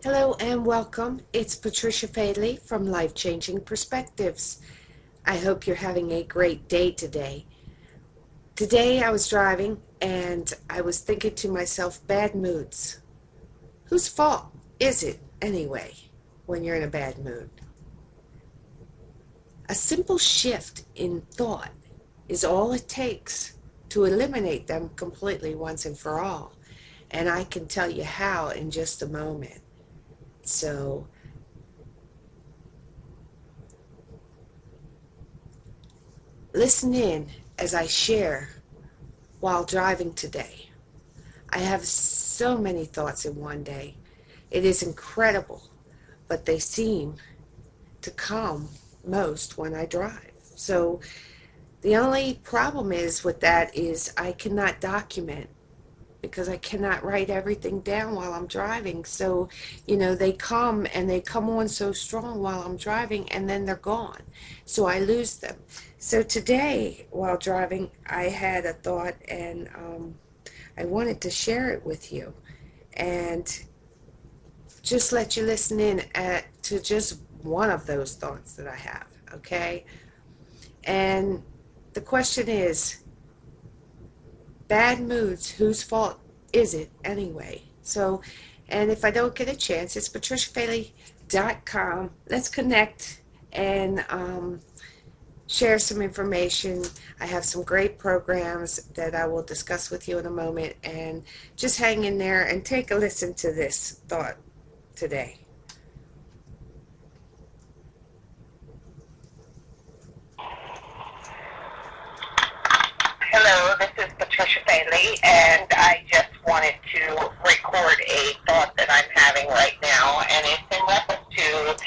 Hello and welcome. It's Patricia Faley from Life Changing Perspectives. I hope you're having a great day today. Today I was driving and I was thinking to myself, bad moods. Whose fault is it anyway when you're in a bad mood? A simple shift in thought is all it takes to eliminate them completely once and for all. And I can tell you how in just a moment. So listen in as I share while driving today. I have so many thoughts in one day. It is incredible, but they seem to come most when I drive. So the only problem is with that is I cannot document because I cannot write everything down while I'm driving. So, they come and they come on so strong while I'm driving and then they're gone. So I lose them. So today, while driving, I had a thought and I wanted to share it with you and just let you listen in to just one of those thoughts that I have, okay? And the question is, bad moods, whose fault is it anyway? So, and if I don't get a chance, it's patriciafaley.com. Let's connect and share some information. I have some great programs that I will discuss with you in a moment. And just hang in there and take a listen to this thought today. Hello, this is Patricia Bailey, and I just wanted to record a thought that I'm having right now, and it's in reference to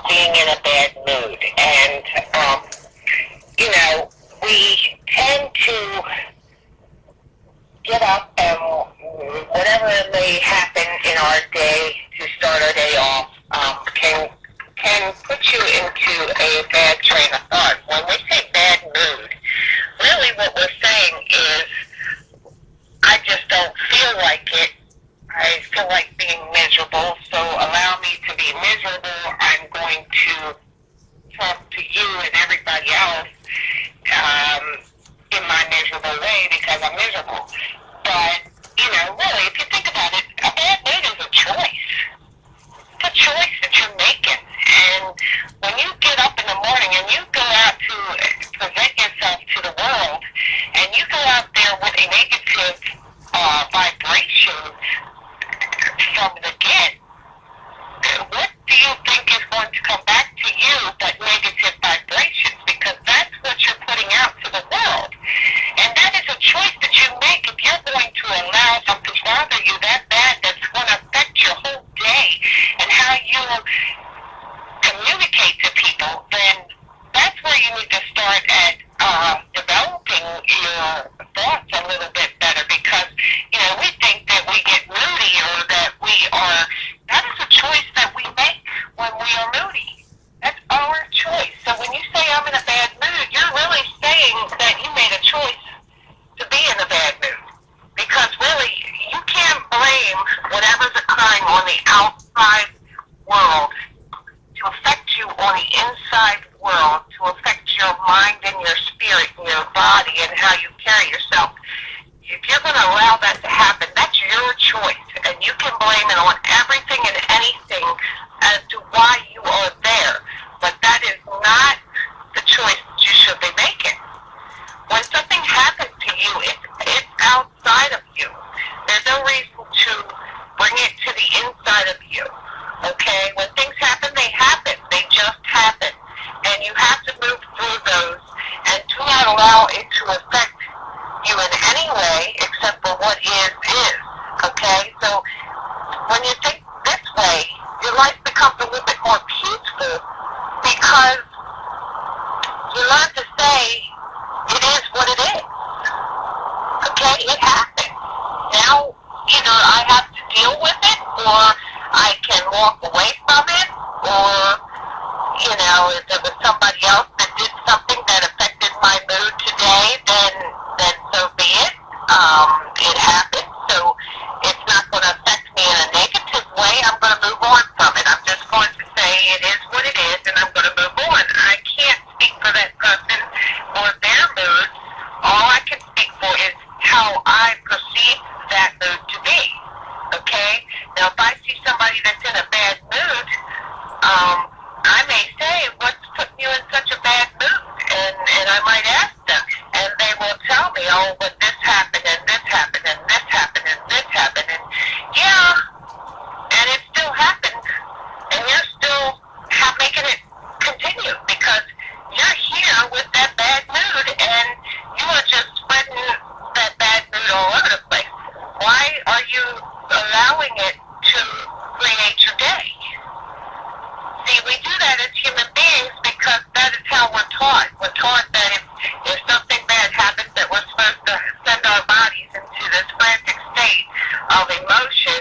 being in a bad mood. And, we tend to get up and whatever may happen in our day to start our day off can put you into a bad train of thought. When we say bad mood, really what we're saying is, I just don't feel like it. I feel like being miserable, so allow me to be miserable. I'm going to talk to you and everybody else in my miserable way because I'm miserable. But, really, if you think about it, a bad mood is a choice. It's a choice that you're making. And when you get up in the morning and you go out to present yourself to the world, and you go out there with a negative vibration from the get, what do you think is going to come back to you but negative vibrations? Because that's what you're putting out to the world. And that is a choice that you make. If you're going to allow something to bother you that bad, that's going to affect your whole day and how you communicate to people, then that's where you need to start at developing your thoughts a little bit better, because we think that we get moody or that that is a choice that we make when we are moody. That's our choice. So when you say I'm in a bad mood, you're really saying that you made a choice to be in a bad mood, because really you can't blame whatever's occurring on the outside world to affect you on the inside world, to affect your mind and your spirit and your body and how you carry yourself. If you're going to allow that to happen, that's your choice, and you can blame it on everything and anything as to why you are there, but that is not the choice that you should be making. When something happens to you, it's outside of you. There's no reason to bring it to the inside of you. Okay? When things happen, they happen. They just happen. And you have to move through those and do not allow it to affect you in any way except for what is. Okay? So when you think this way, your life becomes a little bit more peaceful, because you learn to say it is what it is. Okay? It happened. Now, either I have to deal with it, or I can walk away from it, or, if there was somebody else that did something that affected my mood today, then so be it. It happened, so it's not going to affect me in a negative way. I'm going to allowing it to create your day. See, we do that as human beings because that is how we're taught. We're taught that if something bad happens, that we're supposed to send our bodies into this frantic state of emotion,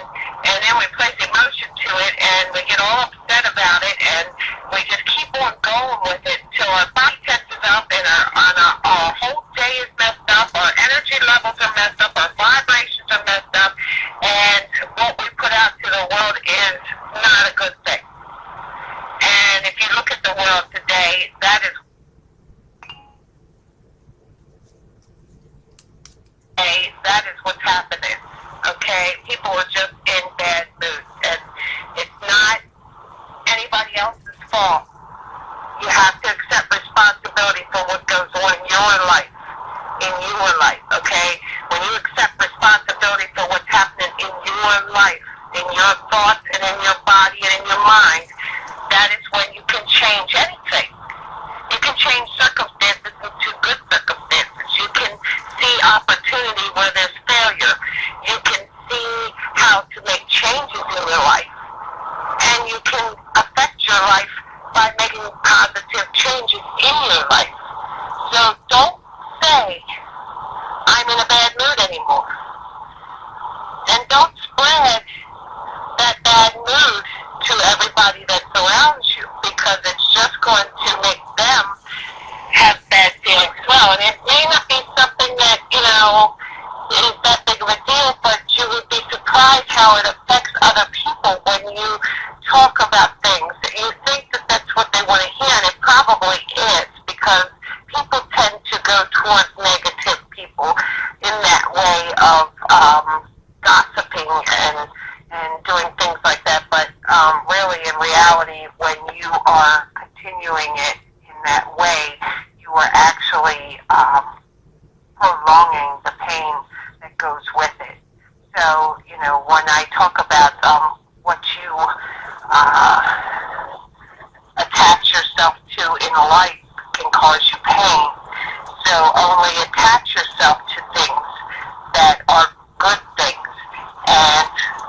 and then we place emotion to it, and we get all upset about it, and we just keep on going with it until our body tenses up, and our whole day is messed up, our energy levels are messed up, our vibrations are messed up, and what we put out to the world is not a good thing. And if you look at the world today, that is what's happening. Okay, people are just in bad moods, and it's not anybody else's fault. You have to accept responsibility for what goes on in your life. Okay, when you accept responsibility for what's happening in your life, in your thoughts, and in your body, and in your mind, that is when you can change anything. You can change circumstances into good circumstances. You can see opportunity where there's failure. You can see how to make changes in your life. And you can affect your life by making positive changes in your life. So don't say, I'm in a bad mood anymore. And don't spread that bad mood to everybody that surrounds you, because it's just going to make them have bad feelings as well. And it may not be something that, is that big of a deal, but you would be surprised how it affects other people when you talk about things. You think that that's what they want to hear, and it probably is, because people tend to go towards negative people in that way of gossiping and doing things like that. But really, in reality, when you are continuing it in that way, you are actually prolonging the pain that goes with it. So, when I talk about what you attach yourself to in life can cause you pain, so only attach yourself to things that are good things, and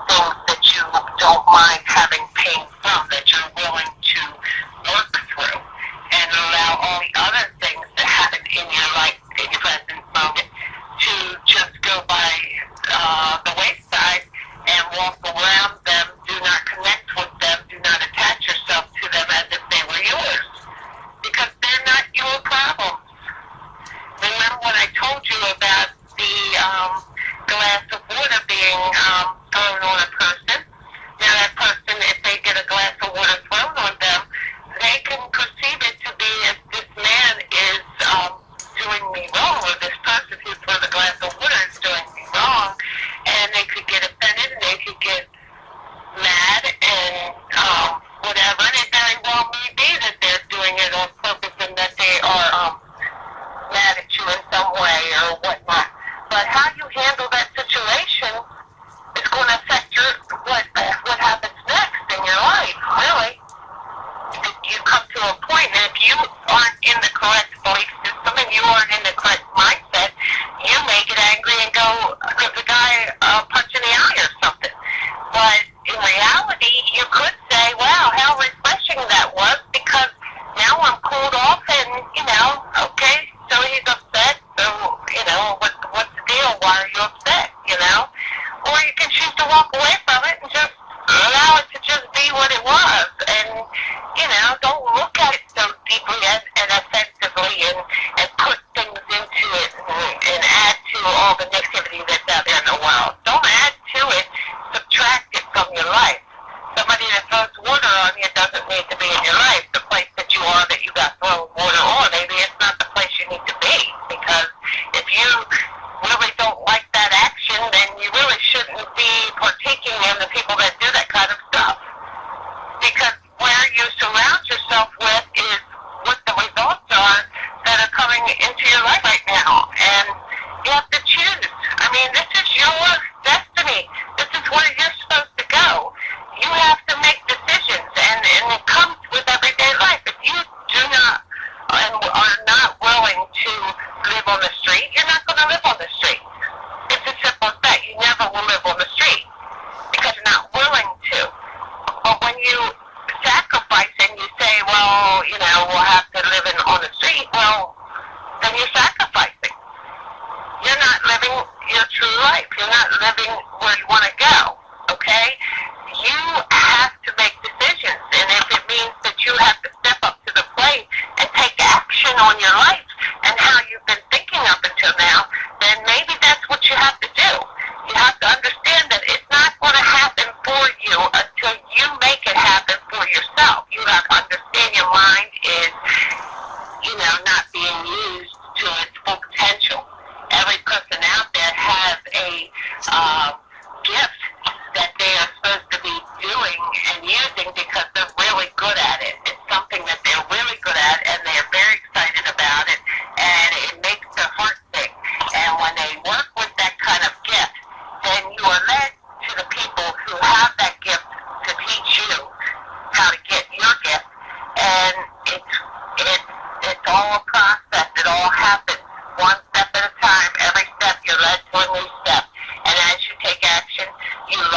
things that you don't mind having pain from, that you're willing to work through, and allow all the other things that happen in your life, in your present moment, to just go by the wayside and walk around them. Do not connect with them. Do not attach yourself to them as if they were yours, because they're not your problems. Remember when I told you about the glass of water being thrown on a person? Now that person, if they get a glass of water thrown on them, they can perceive it to be as this man is doing me wrong, or this person who threw the glass of water is doing me wrong, and they could get offended, and they could get mad, and whatever, and it very well may be that they're doing it on purpose, and that they are mad at you in some way or whatnot. But how you handle that situation is going to affect what happens next in your life, really. You come to a point, and if you aren't in the correct belief system and you aren't in the correct mindset, you may get angry and go give the guy a punch in the eye or something. But in reality, you could say, wow, how refreshing that was, because now I'm cooled off, and, okay, so he's upset, so, what's the deal? Why are you upset, Or you can choose to walk away from it and just allow it to just be what it was, and, don't look at it so deeply and offensively and put things into it and add to all the negativity that's out there in the world. Don't add to it, subtract it from your life. Somebody that throws water on you doesn't need to be in your life. The place that you are, that you got thrown water on, maybe it's not the place you need to be, because if you really don't like that action, then you really shouldn't be partaking in the people that do that kind of stuff. Because where you surround yourself with is what the results are that are coming into your life right now. And you have to choose. I mean, this is your destiny. This is where you're supposed to go. You have to make decisions, and it comes with every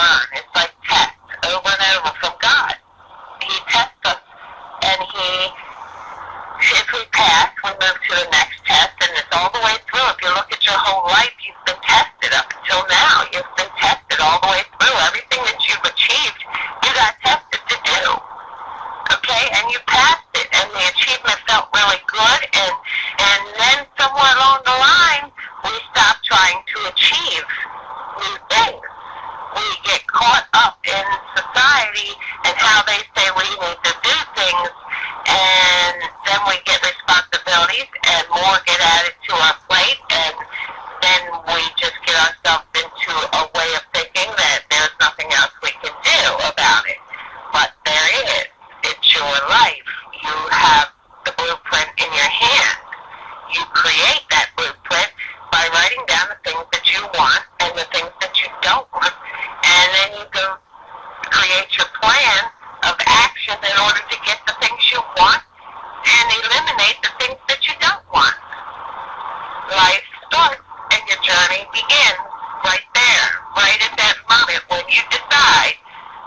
learn. It's like tests over and over from God. He tests us, and if we pass, we move to the next test, and it's all the way through. If you look at your whole life, you've been tested up until now. You've been tested all the way through. Everything that you've achieved, you got tested to do. Okay, and you passed it, and the achievement felt really good, and then somewhere along the line, we stop trying to achieve new things. We get caught up in society and how they say we need to do things, and then we get responsibilities, and more get added to our plate, and then we just get ourselves into a way of thinking that there's nothing else we can do about it. But there is. It's your life. You have the blueprint in your hand. You create that blueprint by writing down the things that you want and the things that you don't want. And then you go create your plan of action in order to get the things you want and eliminate the things that you don't want. Life starts and your journey begins right there, right at that moment when you decide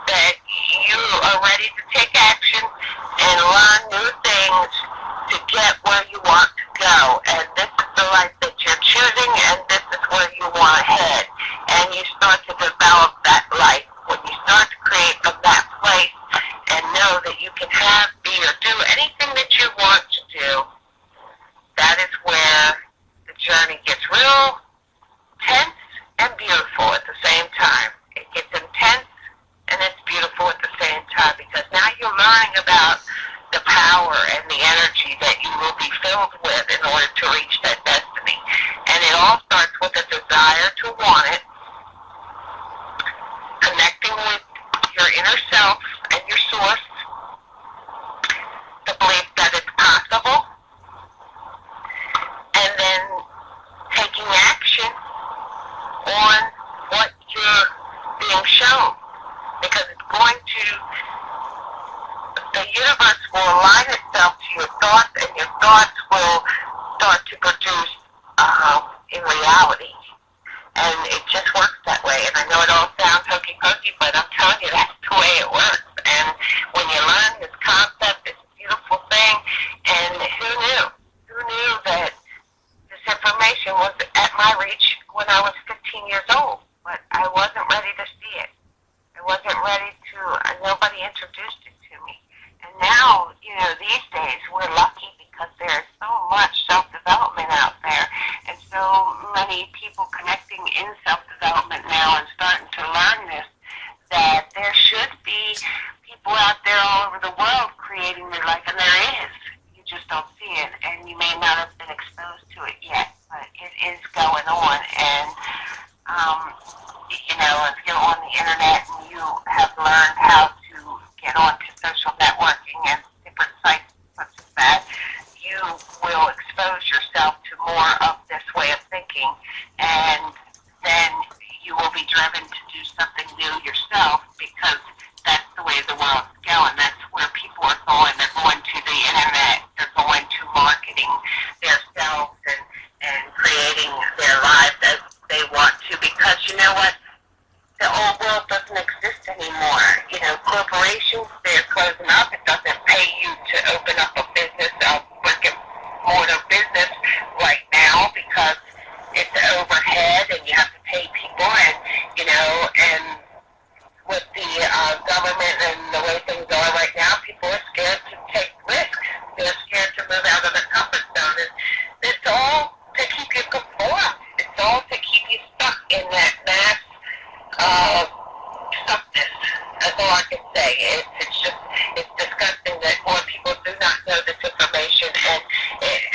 that you are ready to take action and learn new things to get where you want to go. And this is the life that you're choosing, and this is where you want to head. And you start to develop that life when you start to create from that place and know that you can have, be, or do anything that you want to do. That is where the journey gets real tense and beautiful at the same time. It gets intense and it's beautiful at the same time, because now you're learning about the power and the energy that you will be filled with in order to reach that destiny. And it all starts with a desire to want it, connecting with your inner self and your source, the belief that it's possible, and then taking action on what you're being shown. Because it's going to, the universe will align itself to your thoughts, and your thoughts will start to produce in reality. And it just works that way. And I know it all sounds hokey-pokey, but I'm telling you, that's the way it works. And when you learn this concept, this beautiful thing, and who knew? Who knew that this information was at my reach when I was 15 years old? But I wasn't ready to see it. I wasn't ready to, nobody introduced it to me. And now, these days, we're lucky because there's so much self-development out there, and so many people connecting in self-development now and starting to learn this, that there should be people out there all over the world creating their life, and there is. You just don't see it, and you may not have been exposed to it yet, but it is going on. And if you're on the internet and you have learned how to get onto social networking and different sites such as that, you will expose yourself to more of this way of thinking, and then you will be driven to do something new yourself, because that's the way the world's going. That's where people are going. They're going to the internet. They're going to marketing themselves and creating their lives as they want to, because you know what? The old world doesn't exist anymore. Corporations, they're closing up. It doesn't pay you to open up a business, a brick and mortar business right now, because it's overhead and you have to pay people, and with the government and the way things are right now, people are scared to take risks. They're scared to move out of their comfort zone. And it's all to keep you conformed. It's all to keep you stuck in that mass stuckness. That's all I can say. It's disgusting that more people do not know this information, and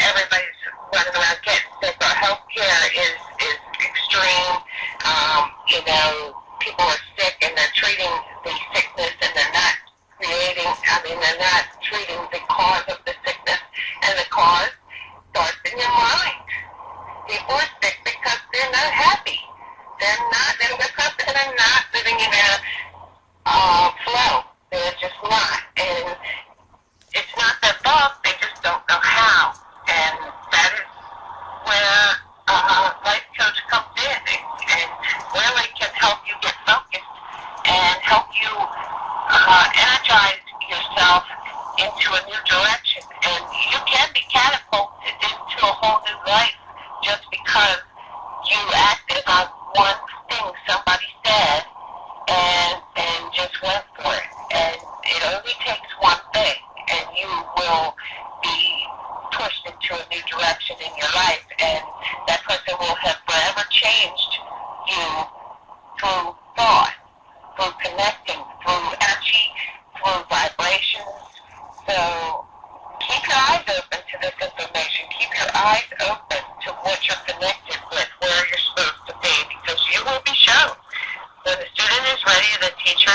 everybody's running around getting sick. Our healthcare is extreme. People are sick and they're treating the sickness, and they're not they're not treating the cause of the sickness, and the cause starts in your mind. People are sick because they're not happy. They're not living in a flow. They're new direction in your life, and that person will have forever changed you through thought, through connecting, through energy, through vibrations. So keep your eyes open to this information. Keep your eyes open to what you're connected with, where you're supposed to be, because you will be shown. When the student is ready, the teacher